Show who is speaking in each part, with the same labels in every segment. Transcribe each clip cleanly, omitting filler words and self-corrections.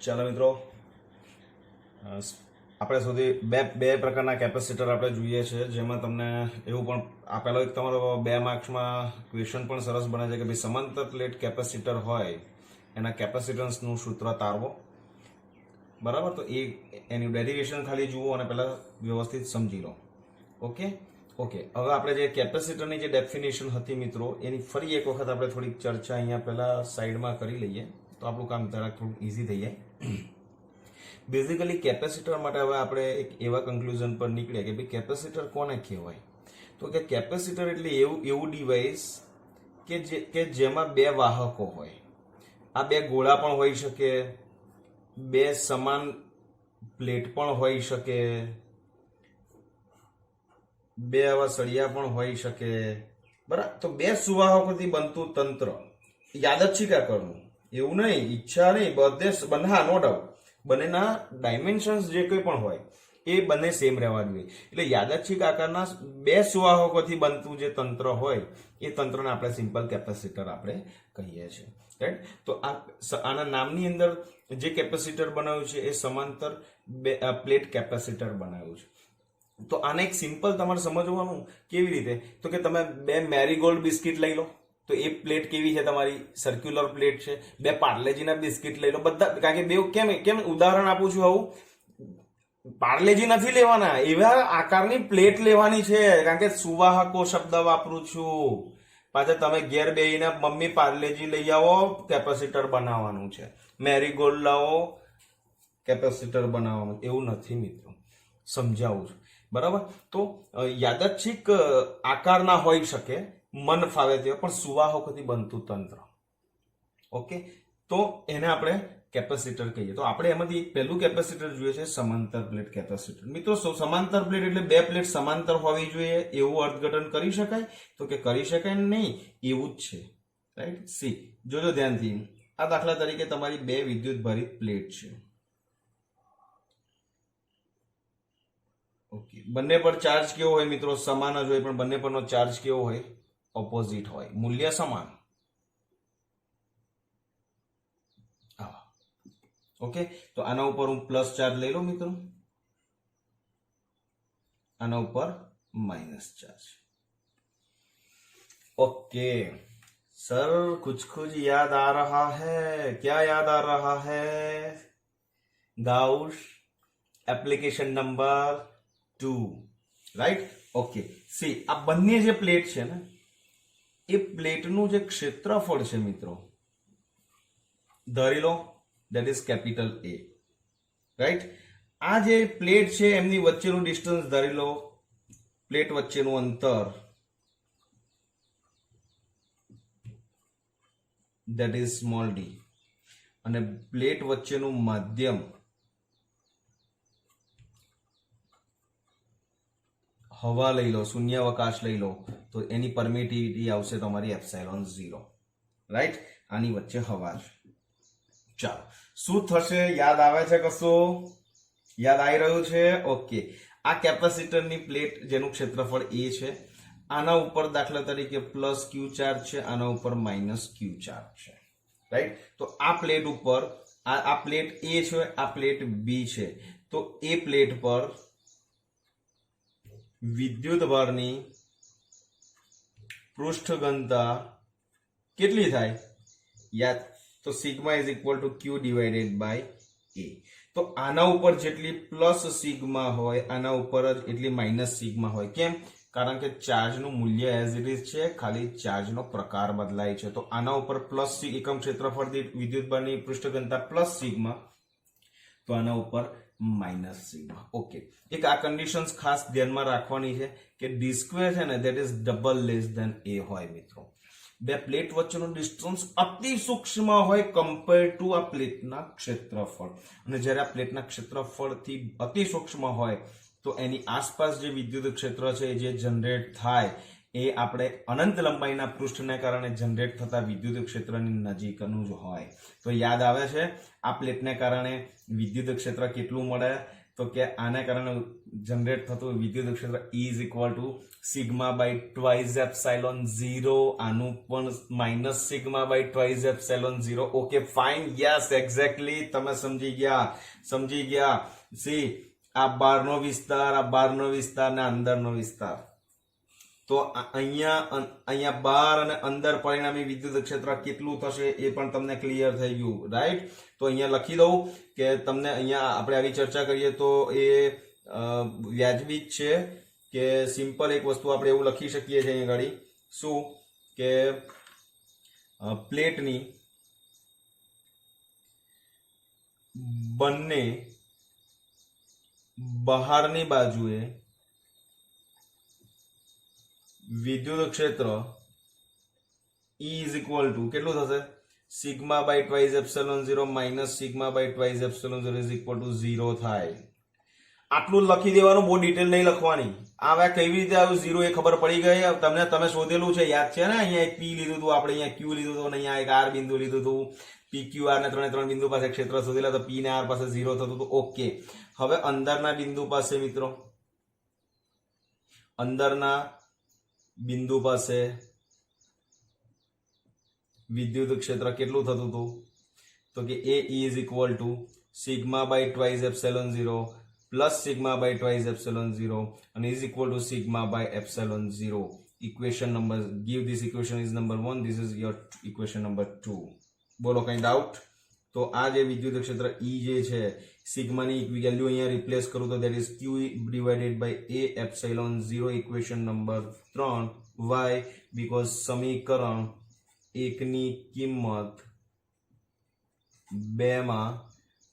Speaker 1: ચાલો મિત્રો, આપણે સુધી બે પ્રકારના કેપેસિટર આપણે જોઈએ છે, જેમાં તમને એવું પણ આપેલો એક તમારો 2 માર્ક્સમાં ક્વેશ્ચન પણ સરસ બને છે કે ભાઈ સમાંતર પ્લેટ કેપેસિટર હોય એના કેપેસિટન્સનું સૂત્ર તારવો. બરાબર, તો એની ડેરિવેશન ખાલી જુઓ અને પહેલા વ્યવસ્થિત સમજી લો. ઓકે, હવે આપણે જે કેપેસિટરની જે ડેફિનેશન હતી મિત્રો, એની ફરી એક વખત આપણે થોડીક ચર્ચા અહીંયા પહેલા સાઈડમાં કરી લઈએ તો આપણું કામ જરાક થોડું ઇઝી થઈ જાય. બેઝિકલી કેપેસિટર માટે હવે આપણે એક એવા કન્ક્લુઝન પર નીકળ્યા કે ભાઈ કેપેસિટર કોને કહેવાય. તો કે કેપેસિટર એટલે એવું ડિવાઇસ કે જેમાં બે વાહકો હોય. આ બે ગોળા પણ હોઈ શકે, બે સમાન પ્લેટ પણ હોઈ શકે, બે આવા સળિયા પણ હોઈ શકે. બરાબર, તો બે સુવાહકોથી બનતું તંત્ર યાદચ્છિક કરવું એવું નહીં, ઈચ્છા નહીં, બંને હા નો ડાઉટ બંનેના ડાયમેન્શન્સ જે કંઈ પણ હોય એ બંને સેમ રહેવા જોઈએ. એટલે યાદચ્છિક આકારના બે સુવાહકોથી બનતું જે તંત્ર હોય એ તંત્રને આપણે સિમ્પલ કેપેસિટર આપણે કહીએ છીએ. રાઈટ, તો આના નામની અંદર જે કેપેસિટર બનાવ્યું છે એ સમાંતર પ્લેટ કેપેસિટર બનાવ્યું છે. તો આને એક સિમ્પલ તમારે સમજવાનું કેવી રીતે, તો કે તમે બે મેરીગોલ્ડ બિસ્કિટ લઈ લો, તો એ પ્લેટ કેવી છે તમારી, સર્ક્યુલર પ્લેટ છે. બે પાર્લેજીના બિસ્કિટ લઈ લો, બધા, કારણ કે બે કેમ ઉદાહરણ આપું છું આવું, પાર્લેજી નથી લેવાના, એવા આકારની પ્લેટ લેવાની છે, કારણ કે સુવાહકો શબ્દ વાપરું છું. પાછા તમે ઘેર બેહીને મમ્મી પાર્લેજી લઈ આવો, કેપેસિટર બનાવવાનું છે, મેરીગોલ્ડ લાવો, કેપેસિટર બનાવવાનું, એવું નથી મિત્રો, સમજાવું છું. બરાબર, તો યાદચ્છિક આકારના હોઈ શકે, મન ફાવે તે, પણ સુવાહકોથી બનતું તંત્ર. ઓકે, તો એને આપણે કેપેસિટર કહીએ. તો આપણે એમાંથી પહેલું કેપેસિટર જોઈએ છે સમાંતર પ્લેટ કેપેસિટર. મિત્રો, સમાંતર પ્લેટ એટલે બે પ્લેટ સમાંતર હોવી જોઈએ એવું અર્થઘટન કરી શકાય? તો કે કરી શકાય નહીં, એવું જ છે. રાઈટ, સી જોજો ધ્યાનથી. આ દાખલા તરીકે તમારી બે વિદ્યુત ભારિત પ્લેટ છે. ઓકે, બંને પર ચાર્જ કેવો હોય મિત્રો? સમાન જ હોય, પણ બંને પરનો ચાર્જ કેવો હોય? ઓપોઝિટ હોય, મૂલ્ય સમાન. ઓકે, તો આના ઉપર હું પ્લસ ચાર્જ લઈ લઉં મિત્રો, આના ઉપર माइनस चार्ज. ओके सर, कुछ याद आ रहा है? क्या याद आ रहा है? Gauss application number 2, right. Okay, C આ બંને જે પ્લેટ છે ને એ પ્લેટનું જે ક્ષેત્રફળ છે મિત્રો, ધરી લો that is capital A, right. આ જે પ્લેટ છે એમની વચ્ચેનું ડિસ્ટન્સ ધરી લો, પ્લેટ વચ્ચેનું અંતર that is small d, અને પ્લેટ વચ્ચેનું માધ્યમ હવા લઈ લો, શૂન્યાવકાશ લઈ લો, તો એની પરમિટિવિટી આવશે તમારી એપ્સાઇલોન 0, રાઈટ. આની વચ્ચે હવા છે. ચાલો, શું થશે? યાદ આવે છે? કશું યાદ આવી રહ્યું છે? ઓકે, આ કેપેસિટરની પ્લેટ જેનું ક્ષેત્રફળ એ છે, આના ઉપર દાખલા તરીકે પ્લસ ક્યુ ચાર્જ છે, આના ઉપર માઇનસ ક્યુ ચાર્જ છે, રાઈટ. તો આ પ્લેટ ઉપર આ પ્લેટ એ છે, આ પ્લેટ બી છે, તો એ પ્લેટ પર વિદ્યુત ભારની પૃષ્ઠ ઘનતા કેટલી થાય? યાદ, તો sigma is equal to Q divided by A. તો આના ઉપર જેટલી પ્લસ સિગ્મા હોય, આના ઉપર જ એટલી માઇનસ સિગ્મા હોય. કેમ? કારણ કે ચાર્જનું મૂલ્ય એઝ ઇટ ઇઝ છે, ખાલી ચાર્જનો પ્રકાર બદલાય છે. તો આના ઉપર પ્લસ એકમ ક્ષેત્રફળ દીઠ વિદ્યુતભારની પૃષ્ઠ ઘનતા પ્લસ સિગ્મા, તો આના ઉપર માઇનસ સિગ્મા. ઓકે, એક આ કન્ડિશન્સ ખાસ ધ્યાનમાં રાખવાની છે કે ડી સ્ક્વેર છે ને that is double less than A હોય મિત્રો. બે પ્લેટ વચ્ચેનું ડિસ્ટન્સ અતિ સૂક્ષ્મ હોય કમ્પેર ટુ આ પ્લેટના ક્ષેત્રફળ, અને જ્યારે આ પ્લેટના ક્ષેત્રફળથી અતિ સૂક્ષ્મ હોય તો એની આસપાસ જે વિદ્યુત ક્ષેત્ર છે જે જનરેટ થાય એ આપણે અનંત લંબાઈના પૃષ્ઠને કારણે જનરેટ થતા વિદ્યુત ક્ષેત્રની નજીકનું જ હોય. તો યાદ આવે છે, આ પ્લેટને કારણે વિદ્યુત ક્ષેત્ર કેટલું મળે? તો તો કે આના કારણે જનરેટ થતું વિદ્યુત ક્ષેત્ર is equal to sigma by twice epsilon 0. આનું પણ minus sigma by twice epsilon 0. Okay fine, yes exactly, તમે સમજી ગયા. સી આ બહારનો વિસ્તાર, આ બહારનો વિસ્તાર ને અંદરનો વિસ્તાર. તો અહીંયા બહાર અને અંદર પરિણામી વિદ્યુત ક્ષેત્ર કેટલું થશે એ પણ તમને ક્લિયર થઈ ગયું, રાઈટ? તો અહીંયા લખી દઉં કે તમને અહીંયા આપણે આવી ચર્ચા કરીએ તો એ વ્યાજબી જ છે કે સિમ્પલ એક વસ્તુ આપણે એવું લખી શકીએ છીએ અહીંયા આગળ, શું કે પ્લેટની બંને બહારની બાજુએ વિદ્યુત ક્ષેત્ર ઇઝ ઇક્વલ ટુ કેટલું થશે? Sigma by twice epsilon 0 minus sigma by twice epsilon 0 is equal to 0 થાય. આટલું લખી દેવાનું, બહુ ડિટેલ નહીં લખવાની. આ કેવી રીતે આવ્યું 0 એ ખબર પડી ગઈ તમને? તમે શોધેલું છે, યાદ છે ને? અહીંયા એક પી લીધું હતું આપણે, અહીંયા ક્યુ લીધું હતું, અહીંયા એક આર બિંદુ લીધું હતું. પી ક્યુ આર ને ત્રણ બિંદુ પાસે ક્ષેત્ર શોધેલા તો પી ને આર પાસે 0 થતું હતું. ઓકે, હવે અંદરના બિંદુ પાસે મિત્રો, અંદરના બિંદુ પાસે વિદ્યુત ક્ષેત્ર કેટલું થતું હતું? તો કે એ is equal to sigma by twice epsilon 0 plus sigma by twice epsilon 0 અને is equal to sigma by epsilon 0. Equation number, give this equation is number 1, this is your equation number 2. બોલો કઈ ડાઉટ? તો આ જે વિદ્યુત ક્ષેત્ર E જે છે, સિગ્માની વેલ્યુ અહીંયા રિપ્લેસ કરું તો that is Q divided by A epsilon 0. Equation number 3. Why? Because સમીકરણ 1 ની કિંમત 2 માં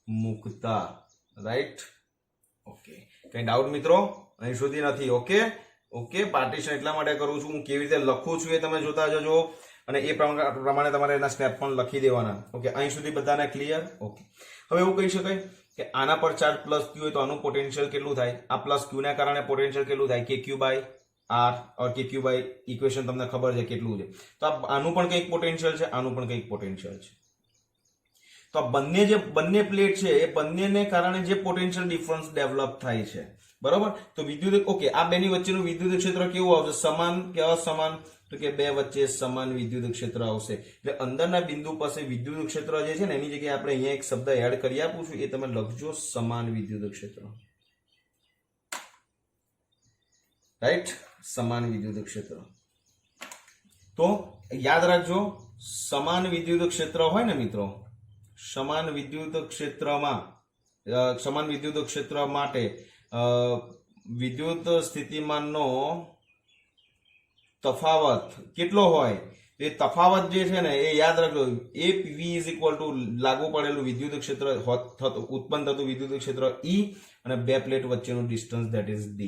Speaker 1: મૂકતા, રાઈટ? ઓકે, કઈ ડાઉટ મિત્રો? અહીં સુધી નથી. ઓકે, પાર્ટીશન એટલા માટે કરું છું, હું કેવી રીતે લખું છું એ તમે જોતા જજો અને એ પ્રમાણે તમારે એના સ્ટેપ પણ લખી દેવાના. ઓકે, અહીં સુધી બધાને ક્લિયર? ઓકે, હવે એવું કહી શકાય કે આના પર ચાર્જ પ્લસ ક્યુ હોય તો આનું પોટેન્શિયલ કેટલું થાય? આ પ્લસ ક્યુ ના કારણે પોટેન્શિયલ કેટલું થાય? કે ક્યુ બાય આર ઓર કે ક્યુ બાય ઇક્વેશન તમને ખબર છે કેટલું છે. તો આનું પણ કંઈક પોટેન્શિયલ છે, આનું પણ કંઈક પોટેન્શિયલ છે. તો આ બંને પ્લેટ છે એ બંનેને કારણે જે પોટેન્શિયલ ડિફરન્સ ડેવલપ થાય છે, બરોબર? તો વિદ્યુત, ઓકે, આ બેની વચ્ચેનું વિદ્યુત ક્ષેત્ર કેવું આવશે? સમાન કે અસમાન? તો કે બે વચ્ચે સમાન વિદ્યુત ક્ષેત્ર આવશે. એટલે અંદરના બિંદુ પાસે વિદ્યુત ક્ષેત્ર જે છે ને એની જગ્યાએ આપણે અહીંયા એક શબ્દ એડ કરી આપું છું, એ તમે લખજો, સમાન વિદ્યુત ક્ષેત્ર, રાઈટ? સમાન વિદ્યુત ક્ષેત્ર. તો યાદ રાખજો, સમાન વિદ્યુત ક્ષેત્ર હોય ને મિત્રો, સમાન વિદ્યુત ક્ષેત્ર માટે વિદ્યુત સ્થિતિમાનનો તફાવત કેટલો હોય? એ તફાવત જે છે ને એ યાદ રાખજો. એ V ઇઝ ઇક્વલ ટુ લાગુ પડેલું વિદ્યુત ક્ષેત્ર ઉત્પન્ન થતું વિદ્યુત ક્ષેત્ર E અને બે પ્લેટ વચ્ચેનું distance, that is D,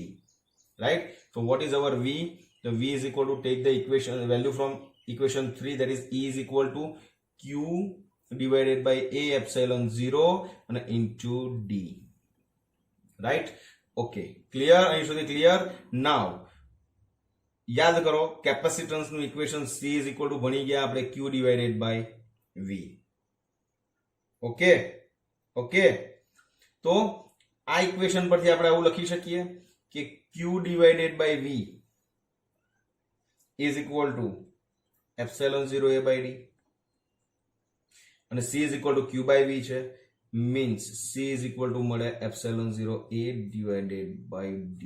Speaker 1: right? So what is our V? The V is equal to, take the equation value from equation 3, that is E is equal to Q divided by A epsilon 0 and into D, right? Okay, clear? અહીં સુધી clear? Now યાદ કરો, capacitance નું equation C is equal to ભણી ગયા આપણે Q divided by V. Okay, તો આ ઇક્વેશન પરથી આપણે આવું લખી શકીએ કે Q divided by V is equal to epsilon 0 A by D અને C is equal to Q by V છે, means C is equal to મળે epsilon 0 A divided by D.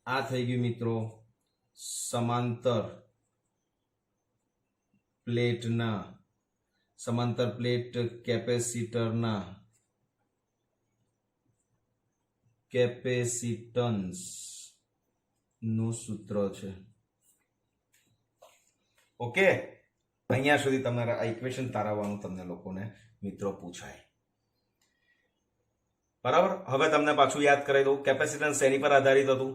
Speaker 1: આ થઈ ગયું મિત્રો સમાંતર પ્લેટ કેપેસિટન્સ નું સૂત્ર છે. ઓકે, અહીંયા સુધી તમારા આ ઇક્વેશન તારવવાનું તમને લોકોને મિત્રો પૂછાય, બરાબર? હવે તમને પાછું યાદ કરાવી દઉં, કેપેસિટન્સ શેની પર આધારિત હતું?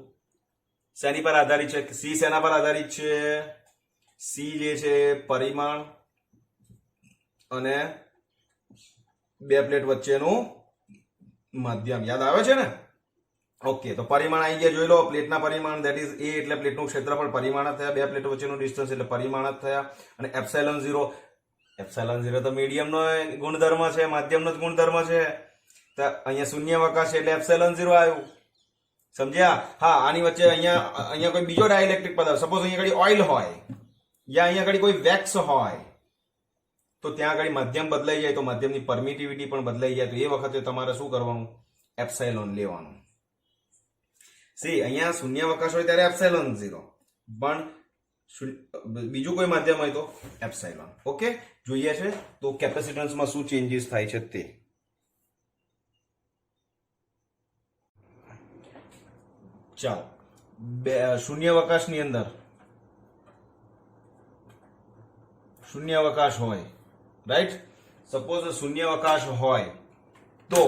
Speaker 1: શેની પર આધારિત છે? સી શેના પર આધારિત છે? સી જે છે પરિમાણ અને બે પ્લેટ વચ્ચેનું માધ્યમ. યાદ આવે છે ને? ઓકે, તો પરિમાણ આવી ગયા, જોઈ લો. પ્લેટના પરિમાણ, ધેટ ઇઝ A એટલે પ્લેટનું ક્ષેત્રફળ, પરિમાણ થયા. બે પ્લેટ વચ્ચેનું ડિસ્ટન્સ એટલે પરિમાણ થયા. અને એપ્સિલોન 0 તો મીડિયમનો ગુણધર્મ છે, માધ્યમનો જ ગુણધર્મ છે. તો અહીંયા શૂન્યાવકાશ એટલે એપ્સિલોન 0 આવ્યું. સમજ્યા? હા, આની વચ્ચે અહીંયા કોઈ બીજો ડાઇલેક્ટ્રિક પદાર્થ, સપોઝ અહીંયા આગળ ઓઇલ હોય યા અહીંયા આગળ કોઈ વેક્સ હોય, તો ત્યાં આગળ માધ્યમ બદલાઈ જાય તો માધ્યમની પરમિટિવિટી પણ બદલાઈ જાય, તો એ વખતે તમારે શું કરવાનું? એપ્સિલોન લેવાનું. સી, અહીંયા શૂન્યાવકાશ હોય ત્યારે એપ્સિલોન 0, પણ બીજું કોઈ માધ્યમ હોય તો એપ્સિલોન. ઓકે, જોઈએ છે તો કેપેસિટન્સમાં શું ચેન્જીસ થાય છે તે. ચાલો, શૂન્યાવકાશની અંદર શૂન્યાવકાશ હોય, રાઈટ? સપોઝ શૂન્યાવકાશ હોય તો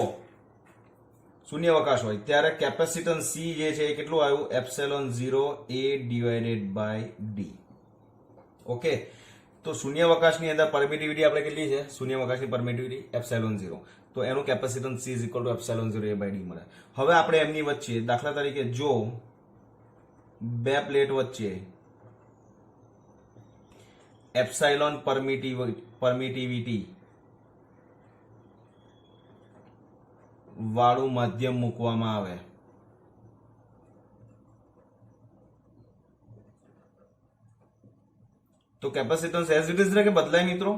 Speaker 1: શૂન્યાવકાશ હોય ત્યારે કેપેસિટન્સ સી જે છે એ કેટલું આવ્યું? Epsilon 0 a divided by D. Okay, તો શૂન્યાવકાશની અંદર પરમિટિવિટી આપણે કેટલી છે? શૂન્યાવકાશની પરમિટિવિટી એપ્સિલોન 0, તો એનું capacitance C is equal to epsilon 0 a by D મળે. હવે આપણે એમની વચ્ચે દાખલા તરીકે જો બે પ્લેટ વચ્ચે એપ્સિલોન પરમિટિવિટી વાળું માધ્યમ મૂકવામાં આવે તો કેપેસિટન્સ એઝ ઇટ ઇઝ રહે કે બદલાય મિત્રો?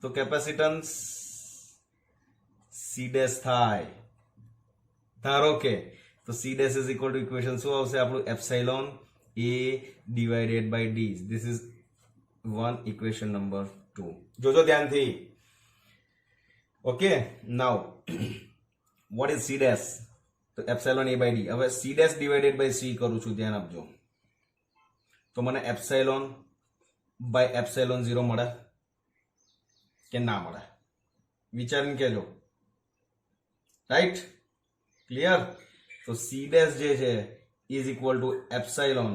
Speaker 1: તો કેપેસિટન્સ સી ડેશ થાય. ધારો કે તો C dash is equal two equation શું આવશે આપણું? Epsilon a divided by d. This is one equation number 2. જોજો ધ્યાનથી. Okay, now what is c dash? તો એપ્સિલોન a by d. હવે c dash divided by c કરું છું, ધ્યાન આપજો. તો મને એપ્સિલોન by એપ્સિલોન 0 મળે કે ના મળે? વિચારીને કહેજો. રાઈટ? ક્લિયર? તો c dash જે છે is equal to epsilon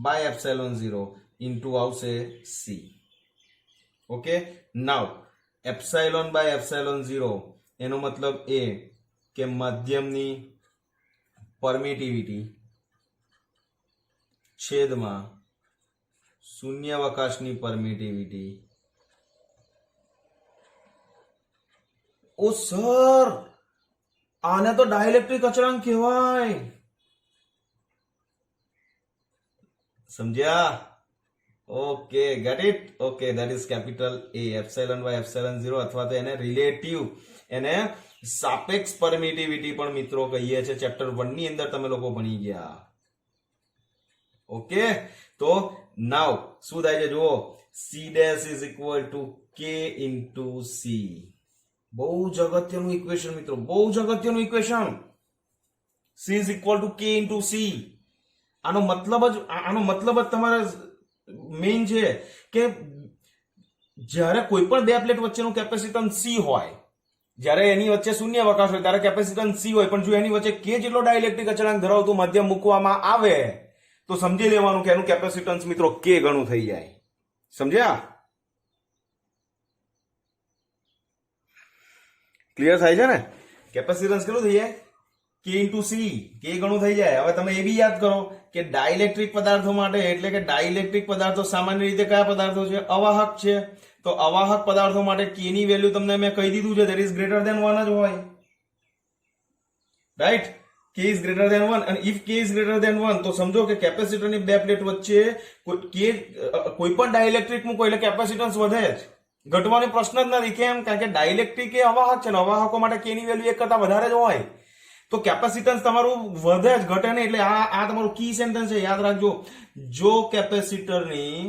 Speaker 1: by epsilon 0 into આવશે c. Okay, now epsilon by epsilon 0 એનો મતલબ એ કે માધ્યમની પરમિટિવિટી છેદમાં શૂન્યાવકાશની પરમિટિવિટી. ઓ સર, આને તો ડાઇલેક્ટ્રિક અચળાંક કહેવાય. સમજ્યા? Okay, get it? Okay, that is capital A, epsilon by epsilon 0, અથવા તો એને રિલેટિવ, એને સાપેક્ષ પરમિટિવિટી પણ મિત્રો કહીએ છે. ચેપ્ટર 1 ની અંદર તમે લોકો ભણી ગયા. ઓકે, તો નાવ શું થાય છે જુઓ, c dash is equal to k into c. બહુ જ અગત્યનું ઇક્વેશન મિત્રો, બહુ જ અગત્યનું equation. c is equal to k into c. આનો મતલબ જ તમારે મેઇન છે કે જ્યારે કોઈ પણ બે પ્લેટ વચ્ચેનું કેપેસિટન્સ સી હોય, જ્યારે એની વચ્ચે શૂન્યાવકાશ હોય ત્યારે કેપેસિટન્સ સી હોય, પણ જો એની વચ્ચે કે જેટલો ડાઇલેક્ટ્રિક અચળાંક ધરાવતું માધ્યમ મૂકવામાં આવે તો સમજી લેવાનું કે એનું કેપેસિટન્સ મિત્રો કે ગણું થઈ જાય. સમજ્યા? ક્લિયર થાય છે ને? કેપેસિટન્સ કેટલું થઈ જાય? k into c, કે ગણું થઈ જાય. હવે તમે એ બી યાદ કરો કે ડાઇલેક્ટ્રિક પદાર્થો માટે, એટલે કે ડાઇલેક્ટ્રિક પદાર્થો સામાન્ય રીતે કયા પદાર્થો છે? અવાહક છે. તો અવાહક પદાર્થો માટે k ની વેલ્યુ તમને મેં કહી દીધું છે, ધેટ ઇઝ ગ્રેટર ધેન 1 જ હોય. Right? k is greater than 1, and if k is greater than 1 તો સમજો કે કેપેસિટરની બે પ્લેટ વચ્ચે કોઈ પણ ડાઇલેક્ટ્રિક મૂકો એટલે કેપેસિટન્સ વધે જ, ઘટવાનો પ્રશ્ન જ નથી. કેમ? કારણ કે ડાઇલેક્ટ્રિક એ અવાહક છે ને અવાહકો માટે k ની વેલ્યુ 1 કરતા વધારે જ હોય, તો કેપેસિટન્સ તમારું વધે જ, ઘટે નહીં. એટલે આ તમારું કી સેન્ટેન્સ છે, યાદ રાખજો. જો કેપેસિટરની,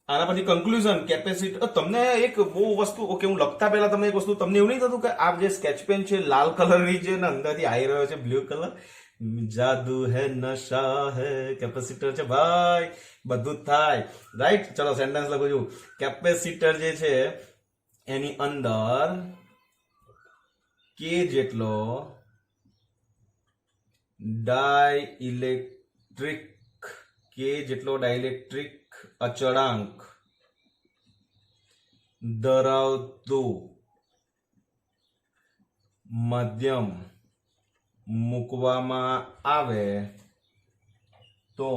Speaker 1: આના પછી કન્ક્લુઝન, કેપેસિટર તમને એક બહુ વસ્તુ, ઓકે હું લખતા પહેલા તમને એક વસ્તુ, તમને એવું નહીં થતું કે આ જે સ્કેચ પેન છે લાલ કલરની છે ને અંદરથી આવી રહ્યો છે બ્લુ કલર? જાદુ હે નશા હે, કેપેસિટર છે ભાઈ, બધું જ થાય. રાઈટ? ચલો સેન્ટેન્સ લખું છું. કેપેસિટર જે છે એની અંદર કે જેટલો ડાઇલેક્ટ્રિક અચળાંક ધરાવતું માધ્યમ મૂકવામાં આવે તો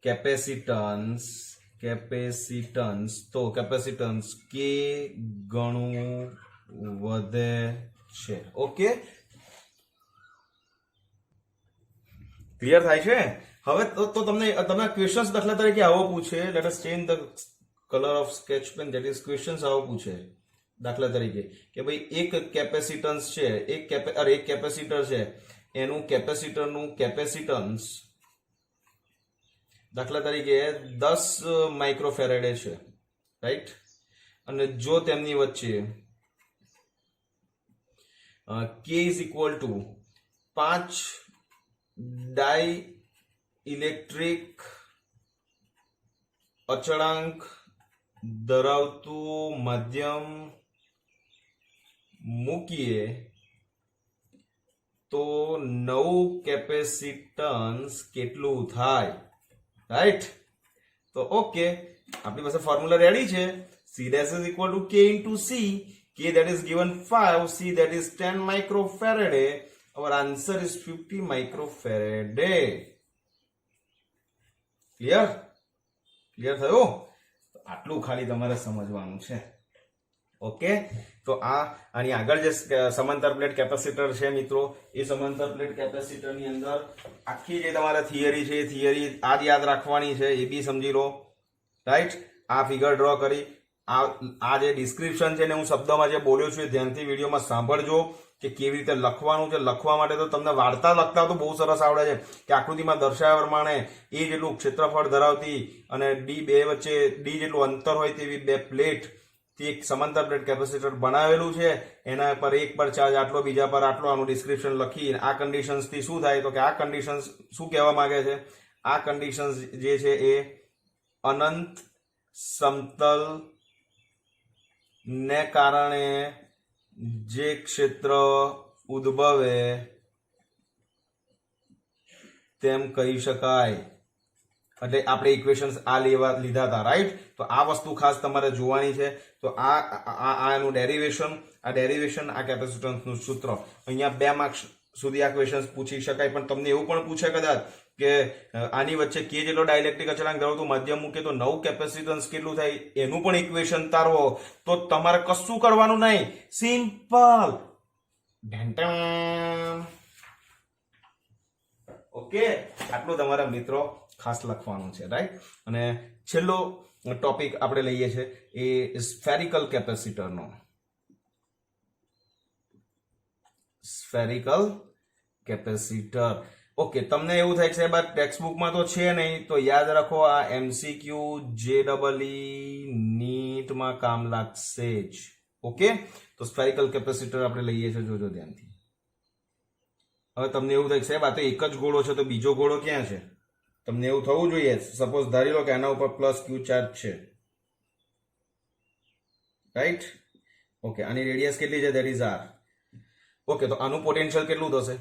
Speaker 1: કેપેસિટન્સ કેપેસિટન્સ, તો કેપેસિટન્સ કે ગણું વધે છે. ઓકે, ક્લિયર થાય છે. હવે તો તમને ક્વેશ્ચન્સ દાખલા તરીકે આવો પૂછે, let us change the colour of sketch pen, that is questions આવો પૂછે દાખલા તરીકે કે ભાઈ એક કેપેસિટન્સ છે, એક કેપેસિટર છે, એનું કેપેસિટરનું કેપેસિટન્સ દાખલા તરીકે 10 માઇક્રોફેરેડે છે, રાઈટ, અને જો તેમની વચ્ચે K is equal two 5 die electric અચળાંક ધરાવતું માધ્યમ મૂકીએ તો નવું કેપેસિટન્સ કેટલું થાય, રાઈટ. તો ઓકે, આપણી પાસે ફોર્મ્યુલા રેડી છે. C dash is equal to K into C. K that is given 5, C that is 10 microfarad. Our answer is 50 microfarad. Clear થયું? આટલું ખાલી તમારે સમજવાનું છે. ઓકે, તો આની આગળ જે સમાંતર પ્લેટ કેપેસિટર છે મિત્રો, એ સમાંતર પ્લેટ કેપેસિટર ની અંદર આખી જે તમારે થિયરી છે, એ થિયરી યાદ રાખવાની છે, એ બી સમજી લો, રાઈટ. આ ફિગર ડ્રો કરી, આ જે ડિસ્ક્રિપ્શન છે ને હું શબ્દમાં જે બોલ્યો છું એ ધ્યાનથી વિડીયોમાં સાંભળજો કે કેવી રીતે લખવાનું છે. લખવા માટે તો તમને વાર્તા લખતા તો બહુ સરસ આવડે છે કે આકૃતિમાં દર્શાવ્યા પ્રમાણે એ જેટલું ક્ષેત્રફળ ધરાવતી અને ડી બે વચ્ચે ડી જેટલું અંતર હોય તેવી બે પ્લેટ થી એક સમાંતર પ્લેટ કેપેસિટર બનાવેલું છે. એના પર એક પર ચાર્જ આટલો, બીજા પર આટલો, આનું ડિસ્ક્રિપ્શન લખી આ કન્ડિશન્સ થી શું થાય તો કે આ કન્ડિશન્સ શું કહેવા માંગે છે, આ કન્ડિશન્સ જે છે એ અનંત સમતલ ને કારણે જે ક્ષેત્ર ઉદ્ભવે તેમ કહી શકાય. એટલે આપણે ઇક્વેશન્સ આ લીધા હતા, રાઈટ. તો આ વસ્તુ ખાસ તમારે જોવાની છે. તો આ એનું ડેરિવેશન, આ કેપેસિટન્સનું સૂત્ર. અહીંયા 2 માર્ક્સ સુધી આ ક્વેશ્ચન્સ પૂછી શકાય, પણ તમને એવું પણ પૂછે કદાચ કે આની વચ્ચે કે જેટલો ડાઇલેક્ટ્રિક અચળાંક ધરાવતું માધ્યમ મૂકે તો નવું કેપેસિટન્સ કેટલું થાય, એનું પણ ઇક્વેશન તારવો. તો તમારે કશું કરવાનું નહીં, સિમ્પલ. ઓકે, આટલું તમારા મિત્રો ખાસ લખવાનું છે, રાઈટ. અને છેલ્લો ટોપિક આપણે લઈએ છીએ એ સ્ફેરિકલ કેપેસિટરનો. Spherical capacitor. ઓકે, તમને એવું થાય છે સાહેબ આ ટેક્સ્ટબુકમાં તો છે નહીં, તો યાદ રાખો આ MCQ JEE નીટમાં કામ લાગશે જ. ઓકે, તો સ્ફેરિકલ કેપેસિટર આપણે લઈએ છીએ, જોજો ધ્યાનથી. હવે તમને એવું થાય કે સાહેબ આ તો એક જ ગોળો છે, તો બીજો ગોળો ક્યાં છે? તમને એવું થવું જોઈએ. સપોઝ ધારી લો કે આના ઉપર પ્લસ Q ચાર્જ છે, રાઈટ. ઓકે, આની રેડિયસ કેટલી છે? That is R. ઓકે, તો આનું પોટેન્શિયલ કેટલું થશે?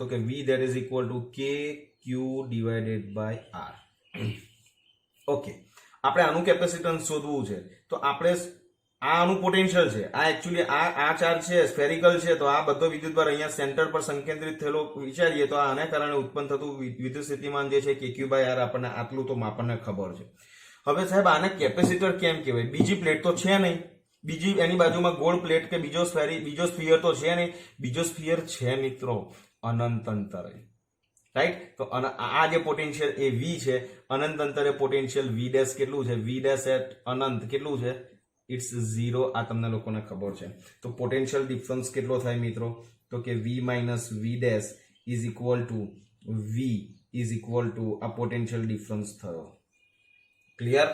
Speaker 1: તો કે V that is equal to KQ divided by R. Okay, આપણે આનું કેપેસિટન્સ શોધવું છે, તો આપણે આનું પોટેન્શિયલ છે, આ એકચ્યુઅલી આ ચાર્જ છે, સ્ફેરિકલ છે, તો આ બધો વિદ્યુતભાર અહીંયા સેન્ટર પર સંકેન્દ્રિત થયેલો વિચારીએ તો આને કારણે ઉત્પન્ન થતું વિદ્યુત સ્થિતિમાન જે છે KQ by R આપણને આટલું તો આપણને ખબર છે. હવે સાહેબ આને કેપેસિટર કેમ કહેવાય? બીજી પ્લેટ તો છે નહીં, બીજી એની બાજુમાં ગોળ પ્લેટ કે બીજો સ્ફિયર તો છે નહીં. બીજો સ્ફિયર છે મિત્રો અનંત અંતરે, રાઈટ. તો આ જે પોટેન્શિયલ એ V છે, અનંત અંતરે પોટેન્શિયલ V ડેશ કેટલું છે? V ડેશ એટ અનંત કેટલું છે? ઇટ્સ 0. આ તમને લોકોને ખબર છે. તો પોટેન્શિયલ ડિફરન્સ કેટલો થાય મિત્રો? તો કે V minus V dash is equal two આ પોટેન્શિયલ ડિફરન્સ થયો. ક્લિયર?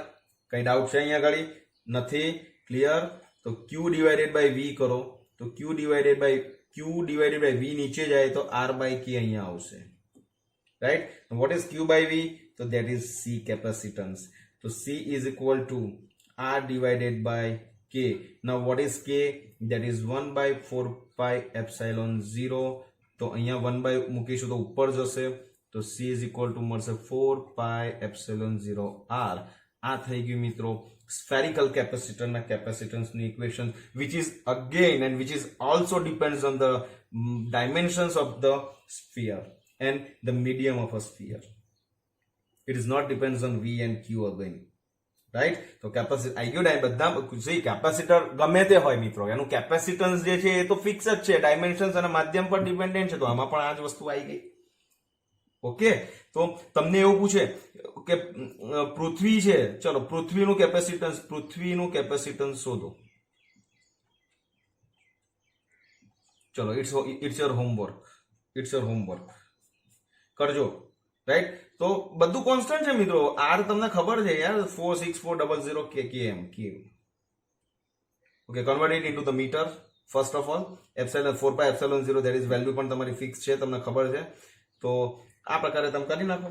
Speaker 1: કઈ ડાઉટ છે અહીંયા આગળ? નથી? ક્લિયર? તો Q ડિવાઇડેડ બાય V કરો, તો Q ડિવાઇડેડ બાય V નીચે જાય તો R બાય K અહીંયા આવશે, right. What is Q by V? તો ધેટ ઇઝ C કેપેસિટન્સ. તો C is equal to R divided by K. Now what is K? That is 1 by 4 pi epsilon 0. તો અહીંયા 1 by મૂકીશું તો ઉપર જશે, તો C is equal to મળશે 4 pi epsilon 0 R. આ થઈ ગયું મિત્રો spherical capacitor ના capacitance ની equation, which is again and which is also depends on the dimensions of the sphere and the medium of a sphere. It is not depends on V and Q again, right? તો capacitor આઈગ્યુડાઇન બધા capacitor ગમે તે હોય મિત્રો, એનું capacitance જે છે એ તો ફિક્સ જ છે, ડાયમેન્શન્સ અને માધ્યમ પર ડિપેન્ડન્ટ છે, તો આમાં પણ આ જ વસ્તુ આવી ગઈ. ઓકે, તો તમને એવું પૂછે કે પૃથ્વી છે, ચલો પૃથ્વીનું કેપેસિટન્સ શોધો. ચલો ઇટ્સ યોર હોમવર્ક કરજો, રાઈટ? તો બધું કોન્સ્ટન્ટ છે મિત્રો, આર તમને ખબર છે યાર, 46400 km. Okay, convert it into the meter first of all. Epsilon 4πε0 that is value પણ તમારી ફિક્સ છે, તમને ખબર છે. તો આ પ્રકારે તમે કરી નાખો.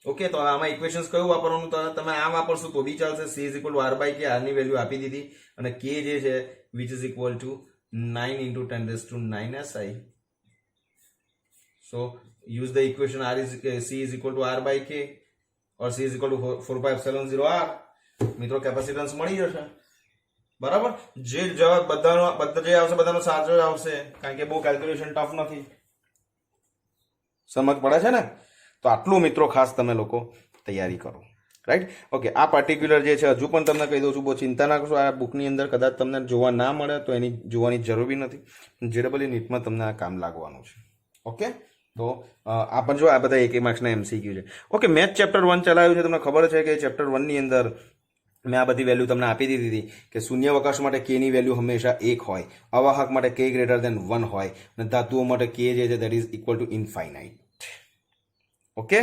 Speaker 1: ઓકે, તો આમાં ઇક્વેશન્સ કયું વાપરવાનું? તો તમે આ વાપરશો તો બી ચાલશે. c is equal to r by K, r ની વેલ્યુ આપી દીધી, અને k જે છે which is equal to 9 into 10⁹ SI. So use the equation c is equal to r by k or c is equal to 4πε0 r. મિત્રો capacitance મળી જશે, બરાબર? જે જવાબ બધા જે આવશે બધાનો સાચો જ આવશે, કારણ કે બહુ કેલ્ક્યુલેશન ટફ નથી. સમજ પડે છે ને? તો આટલું મિત્રો ખાસ તમે લોકો તૈયારી કરો, રાઈટ? ઓકે, આ પર્ટિક્યુલર જે છે હજુ પણ તમને કહી દઉં છું, બહુ ચિંતા ના કરશો. આ બુકની અંદર કદાચ તમને જોવા ના મળે તો એની જોવાની જરૂર બી નથી. JEE નીટમાં તમને આ કામ લાગવાનું છે. ઓકે, તો આ પણ જો આ બધા એક માર્ક્સના MCQ છે. ઓકે, મેથ ચેપ્ટર 1 ચલાવ્યું છે, તમને ખબર છે કે ચેપ્ટર 1 ની અંદર મેં આ બધી વેલ્યુ તમને આપી દીધી હતી કે શૂન્યાવકાશ માટે k ની વેલ્યુ હંમેશા 1 હોય, અવાહક માટે k ગ્રેટર ધેન 1 હોય, અને ધાતુઓ માટે k જે છે that is equal two infinite. Okay,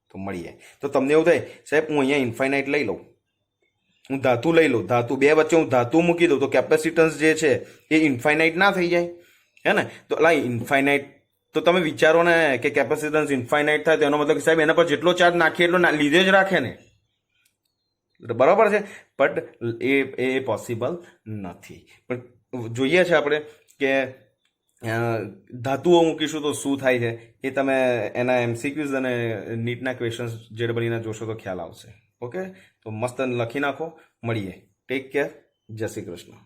Speaker 1: તો મળીએ. તો તમને એવું થાય સાહેબ હું અહીંયા ઇન્ફાઇનાઇટ લઈ લઉં, હું ધાતુ લઈ લઉં, ધાતુ બે વચ્ચે હું ધાતુ મૂકી દઉં, તો કેપેસિટન્સ જે છે એ ઇન્ફાઇનાઇટ ના થઈ જાય, હે ને? તો ઇન્ફાઇનાઇટ, તો તમે વિચારો ને કે કેપેસિટન્સ ઇન્ફાઇનાઇટ થાય તો એનો મતલબ કે સાહેબ એના પર જેટલો ચાર્જ નાખીએ એટલો લીધે જ રાખે ને, બરાબર છે? બટ એ પોસિબલ નથી. પણ જોઈએ છે આપણે કે ધાતુઓ મૂકીશું તો શું થાય છે, એ તમે એના MCQs અને નીટના ક્વેશ્ચન્સ JEE જોશો તો ખ્યાલ આવશે. ઓકે, તો મસ્ત લખી નાખો. મળીએ. Take care. જય શ્રી કૃષ્ણ.